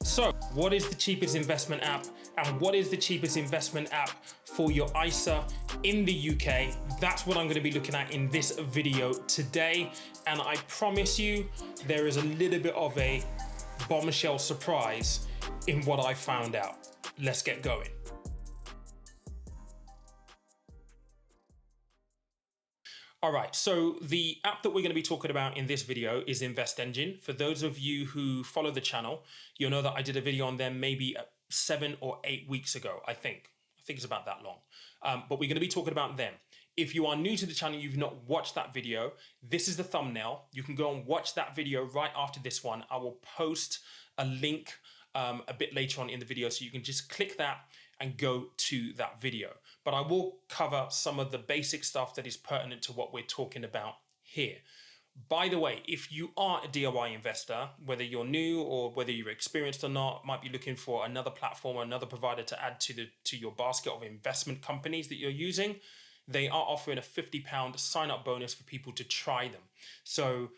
So, what is the cheapest investment app, and what is the cheapest investment app for your ISA in the UK? That's what I'm going to be looking at in this video today. And I promise you, there is a little bit of a bombshell surprise in what I found out. Let's get going. All right, so the app that we're going to be talking about in this video is Invest Engine. For those of you who follow the channel, you'll know that I did a video on them maybe 7 or 8 weeks ago, I think. I think it's about that long. But we're going to be talking about them. If you are new to the channel, you've not watched that video, this is the thumbnail. You can go and watch that video right after this one. I will post a link a bit later on in the video, so you can just click that and go to that video. But I will cover some of the basic stuff that is pertinent to what we're talking about here. By the way, if you are a DIY investor, whether you're new or whether you're experienced or not, might be looking for another platform or another provider to add to your basket of investment companies that you're using, they are offering a £50 sign-up bonus for people to try them. So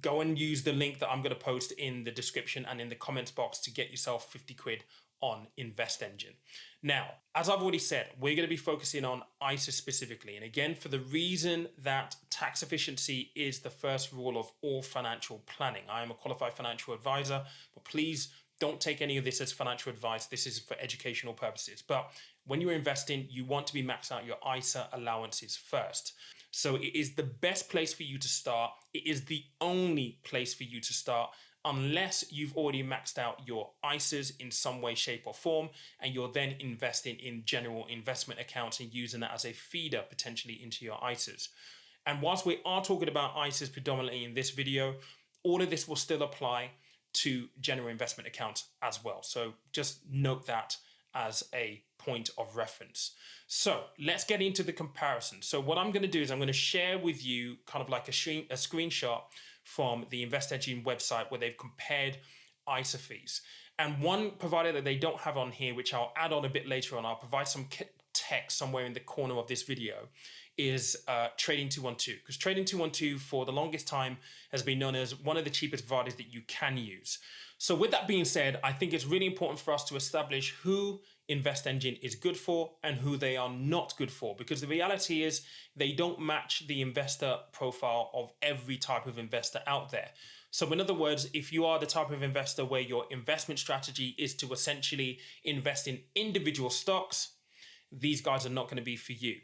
go and use the link that I'm going to post in the description and in the comments box to get yourself 50 quid on Invest Engine. Now, as I've already said, we're going to be focusing on ISA specifically. And again, for the reason that tax efficiency is the first rule of all financial planning. I am a qualified financial advisor, but please don't take any of this as financial advice. This is for educational purposes. But when you're investing, you want to be maxed out your ISA allowances first. So it is the best place for you to start. It is the only place for you to start unless you've already maxed out your ISAs in some way, shape or form, and you're then investing in general investment accounts and using that as a feeder potentially into your ISAs. And whilst we are talking about ISAs predominantly in this video, all of this will still apply to general investment accounts as well. So just note that as a point of reference. So let's get into the comparison. So what I'm going to do is I'm going to share with you kind of like a screenshot from the Invest Engine website where they've compared ISA fees. And one provider that they don't have on here, which I'll add on a bit later on, I'll provide some text somewhere in the corner of this video, is Trading 212. Because Trading 212 for the longest time has been known as one of the cheapest providers that you can use. So with that being said, I think it's really important for us to establish who Invest Engine is good for and who they are not good for, because the reality is they don't match the investor profile of every type of investor out there. So in other words, if you are the type of investor where your investment strategy is to essentially invest in individual stocks, these guys are not going to be for you.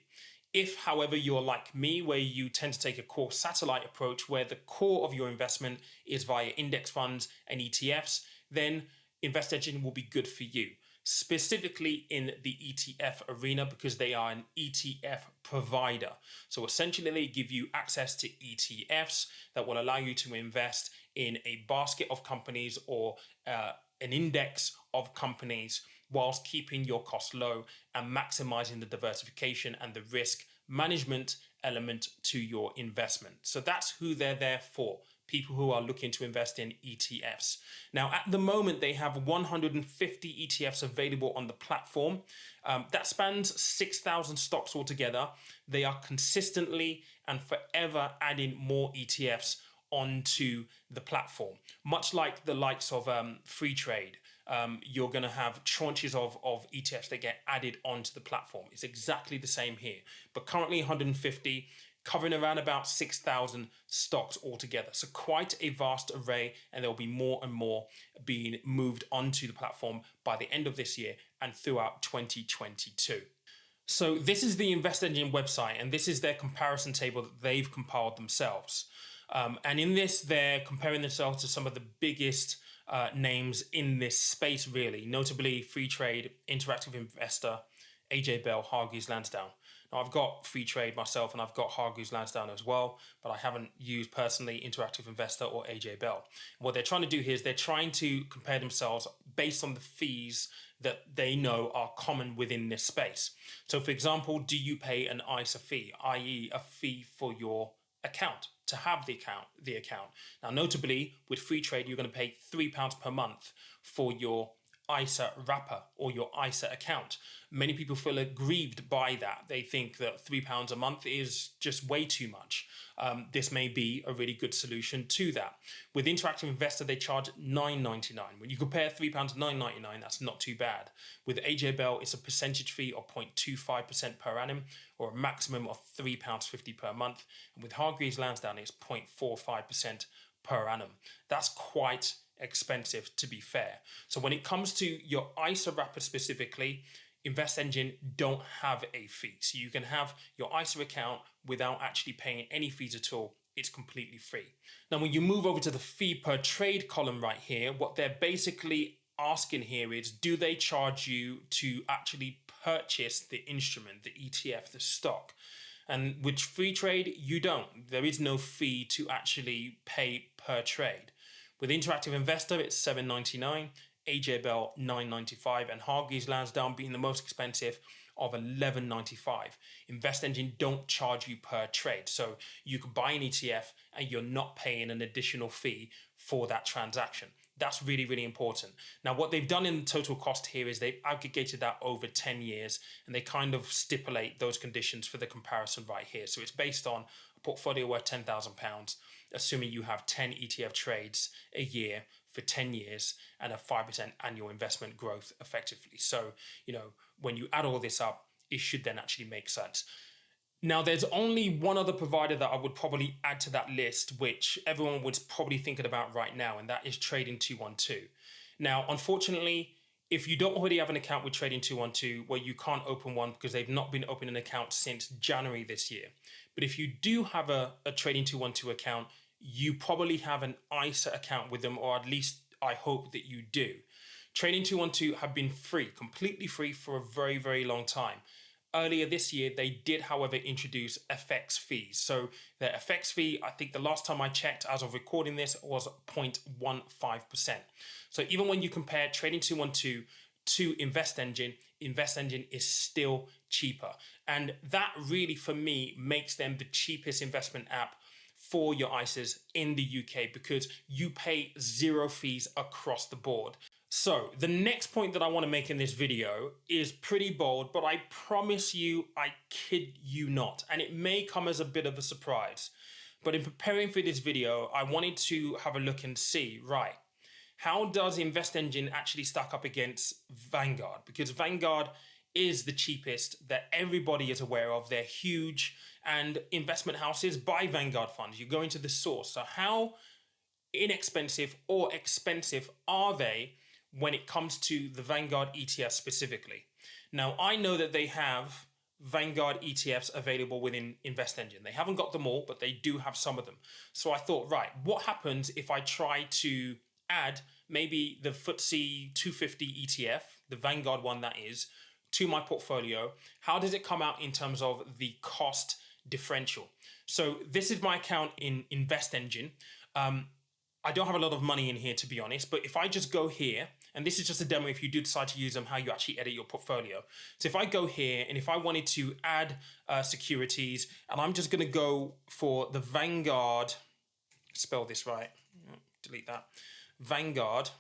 If, however, you're like me, where you tend to take a core satellite approach where the core of your investment is via index funds and ETFs, then Invest Engine will be good for you, specifically in the ETF arena, because they are an ETF provider. So essentially they give you access to ETFs that will allow you to invest in a basket of companies or an index of companies whilst keeping your costs low and maximizing the diversification and the risk management element to your investment. So that's who they're there for, people who are looking to invest in ETFs. Now, at the moment, they have 150 ETFs available on the platform. That spans 6,000 stocks altogether. They are consistently and forever adding more ETFs onto the platform, much like the likes of free trade. You're going to have tranches of ETFs that get added onto the platform. It's exactly the same here, but currently 150, covering around about 6,000 stocks altogether. So quite a vast array, and there'll be more and more being moved onto the platform by the end of this year and throughout 2022. So this is the Invest Engine website, and this is their comparison table that they've compiled themselves. And in this, they're comparing themselves to some of the biggest names in this space, really, notably Free Trade, Interactive Investor, AJ Bell, Hargreaves Lansdown. Now, I've got Free Trade myself and I've got Hargreaves Lansdown as well, but I haven't used personally Interactive Investor or AJ Bell. What they're trying to do here is they're trying to compare themselves based on the fees that they know are common within this space. So, for example, do you pay an ISA fee, i.e. a fee for your account, to have the account? Now, notably, with Free Trade, you're going to pay £3 per month for your ISA wrapper or your ISA account. Many people feel aggrieved by that. They think that £3 a month is just way too much. This may be a really good solution to that. With Interactive Investor, they charge £9.99. When you compare £3 to £9.99, that's not too bad. With AJ Bell, it's a percentage fee of 0.25% per annum, or a maximum of £3.50 per month. And with Hargreaves Lansdown, it's 0.45% per annum. That's quite expensive, to be fair. So when it comes to your ISA wrapper specifically, InvestEngine don't have a fee. So you can have your ISA account without actually paying any fees at all. It's completely free. Now, when you move over to the fee per trade column right here, what they're basically asking here is, do they charge you to actually purchase the instrument, the ETF, the stock? And with free trade, you don't. There is no fee to actually pay per trade. With Interactive Investor, it's $7.99, AJ Bell $9.95, and Hargreaves Lansdown being the most expensive of $11.95. InvestEngine don't charge you per trade, so you could buy an ETF and you're not paying an additional fee for that transaction. That's really, really important. Now, what they've done in the total cost here is they've aggregated that over 10 years, and they kind of stipulate those conditions for the comparison right here. So it's based on a portfolio worth £10,000, assuming you have 10 ETF trades a year for 10 years and a 5% annual investment growth effectively. So, when you add all this up, it should then actually make sense. Now, there's only one other provider that I would probably add to that list, which everyone was probably thinking about right now, and that is Trading 212. Now, unfortunately, if you don't already have an account with Trading 212, well, you can't open one because they've not been opening an account since January this year. But if you do have a Trading 212 account, you probably have an ISA account with them, or at least I hope that you do. Trading 212 have been free, completely free for a very, very long time. Earlier this year, they did, however, introduce FX fees. So their FX fee, I think the last time I checked as of recording this, was 0.15%. So even when you compare Trading 212 to InvestEngine, InvestEngine is still cheaper. And that really, for me, makes them the cheapest investment app for your ISAs in the UK, because you pay zero fees across the board. So the next point that I want to make in this video is pretty bold, but I promise you, I kid you not, and it may come as a bit of a surprise. But in preparing for this video, I wanted to have a look and see, right, how does InvestEngine actually stack up against Vanguard? Because Vanguard is the cheapest that everybody is aware of. They're huge, and investment houses buy Vanguard funds. You go into the source. So how inexpensive or expensive are they when it comes to the Vanguard ETF specifically? Now, I know that they have Vanguard ETFs available within InvestEngine. They haven't got them all, but they do have some of them. So I thought, right, what happens if I try to add maybe the FTSE 250 ETF, the Vanguard one that is, to my portfolio? How does it come out in terms of the cost differential? So this is my account in InvestEngine. I don't have a lot of money in here, to be honest, but if I just go here, and this is just a demo if you do decide to use them, how you actually edit your portfolio. So if I go here, and if I wanted to add securities, and I'm just going to go for the Vanguard, spell this right, delete that, Vanguard,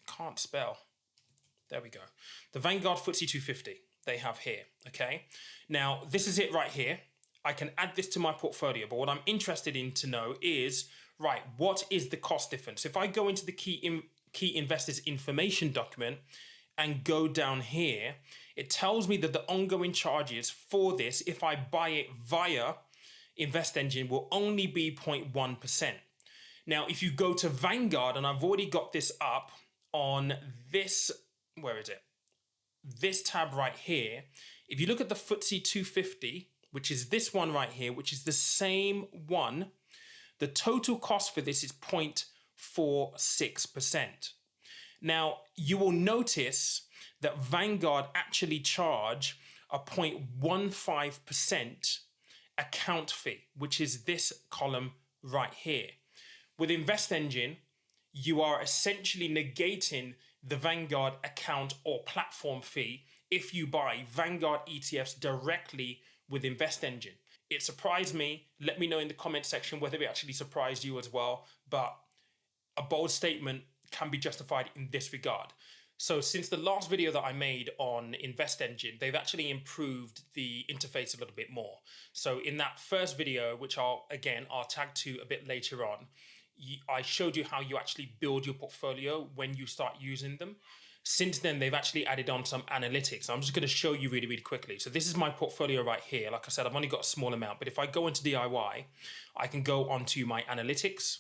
can't spell, there we go, the Vanguard FTSE 250 they have here, okay? Now, this is it right here. I can add this to my portfolio, but what I'm interested in to know is, right, what is the cost difference? If I go into the key investors information document and go down here, it tells me that the ongoing charges for this, if I buy it via InvestEngine, will only be 0.1%. Now, if you go to Vanguard, and I've already got this up on this, where is it? This tab right here. If you look at the FTSE 250, which is this one right here, which is the same one, the total cost for this is 0.46%. Now, you will notice that Vanguard actually charge a 0.15% account fee, which is this column right here. With InvestEngine, you are essentially negating the Vanguard account or platform fee if you buy Vanguard ETFs directly with InvestEngine. It surprised me. Let me know in the comment section whether it actually surprised you as well. But a bold statement can be justified in this regard. So since the last video that I made on Invest Engine, they've actually improved the interface a little bit more. So in that first video, which I'll tag to a bit later on, I showed you how you actually build your portfolio when you start using them. Since then, they've actually added on some analytics. I'm just going to show you really, really quickly. So this is my portfolio right here. Like I said, I've only got a small amount, but if I go into DIY, I can go onto my analytics.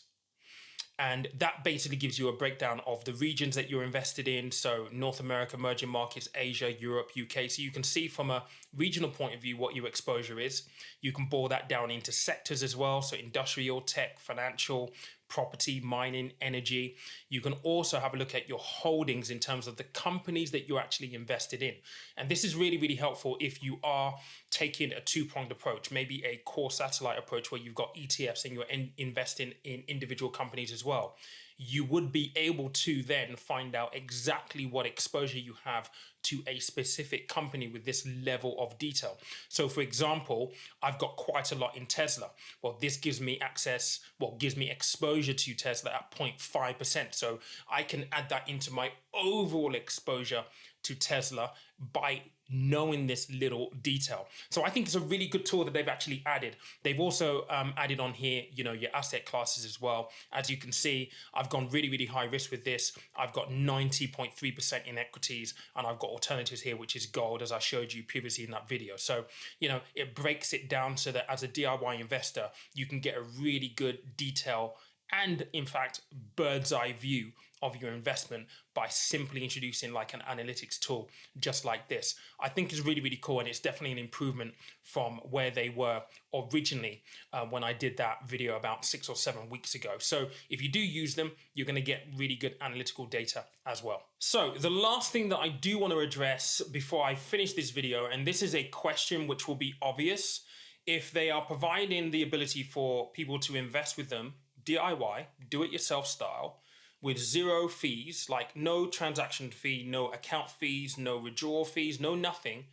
And that basically gives you a breakdown of the regions that you're invested in. So North America, emerging markets, Asia, Europe, UK. So you can see from a regional point of view what your exposure is. You can boil that down into sectors as well. So industrial, tech, financial, property, mining, energy. You can also have a look at your holdings in terms of the companies that you're actually invested in. And this is really, really helpful if you are taking a two-pronged approach, maybe a core satellite approach where you've got ETFs and you're investing in individual companies as well. You would be able to then find out exactly what exposure you have to a specific company with this level of detail. So for example, I've got quite a lot in Tesla. Well, this gives me access, gives me exposure to Tesla at 0.5%. So I can add that into my overall exposure to Tesla by knowing this little detail. So I think it's a really good tool that they've actually added. They've also added on here, your asset classes as well. As you can see, I've gone really, really high risk with this. I've got 90.3% in equities, and I've got alternatives here, which is gold, as I showed you previously in that video. So, it breaks it down so that as a DIY investor, you can get a really good detail and, in fact, bird's eye view of your investment by simply introducing like an analytics tool just like this. I think it's really, really cool, and it's definitely an improvement from where they were originally when I did that video about 6 or 7 weeks ago. So if you do use them, you're going to get really good analytical data as well. So the last thing that I do want to address before I finish this video, and this is a question which will be obvious, if they are providing the ability for people to invest with them DIY, do-it-yourself style, with zero fees, like no transaction fee, no account fees, no withdrawal fees, no nothing,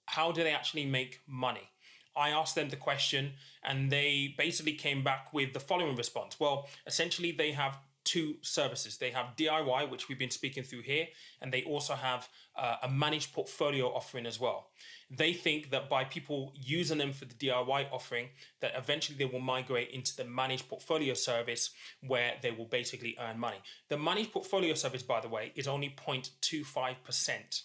how do they actually make money? I asked them the question, and they basically came back with the following response. Well, essentially they have two services. They have DIY, which we've been speaking through here, and they also have a managed portfolio offering as well. They think that by people using them for the DIY offering, that eventually they will migrate into the managed portfolio service where they will basically earn money. The managed portfolio service, by the way, is only 0.25%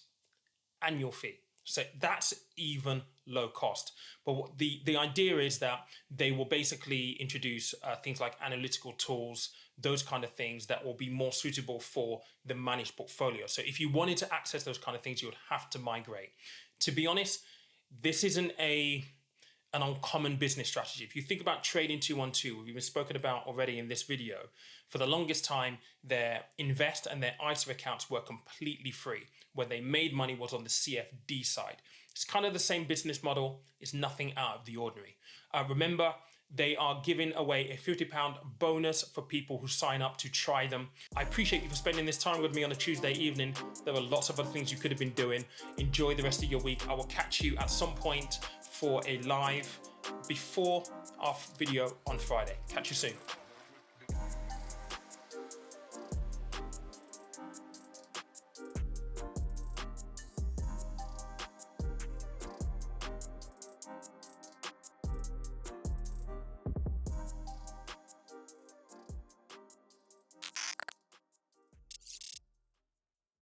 annual fee. So that's even low cost. But the idea is that they will basically introduce things like analytical tools, those kind of things that will be more suitable for the managed portfolio. So if you wanted to access those kind of things, you would have to migrate. To be honest, this isn't an uncommon business strategy. If you think about trading 212, we've been spoken about already in this video. For the longest time, their Invest and their ISA accounts were completely free. Where they made money was on the CFD side. It's kind of the same business model. It's nothing out of the ordinary. Remember, they are giving away a £50 bonus for people who sign up to try them. I appreciate you for spending this time with me on a Tuesday evening. There were lots of other things you could have been doing. Enjoy the rest of your week. I will catch you at some point for a live before our video on Friday. Catch you soon.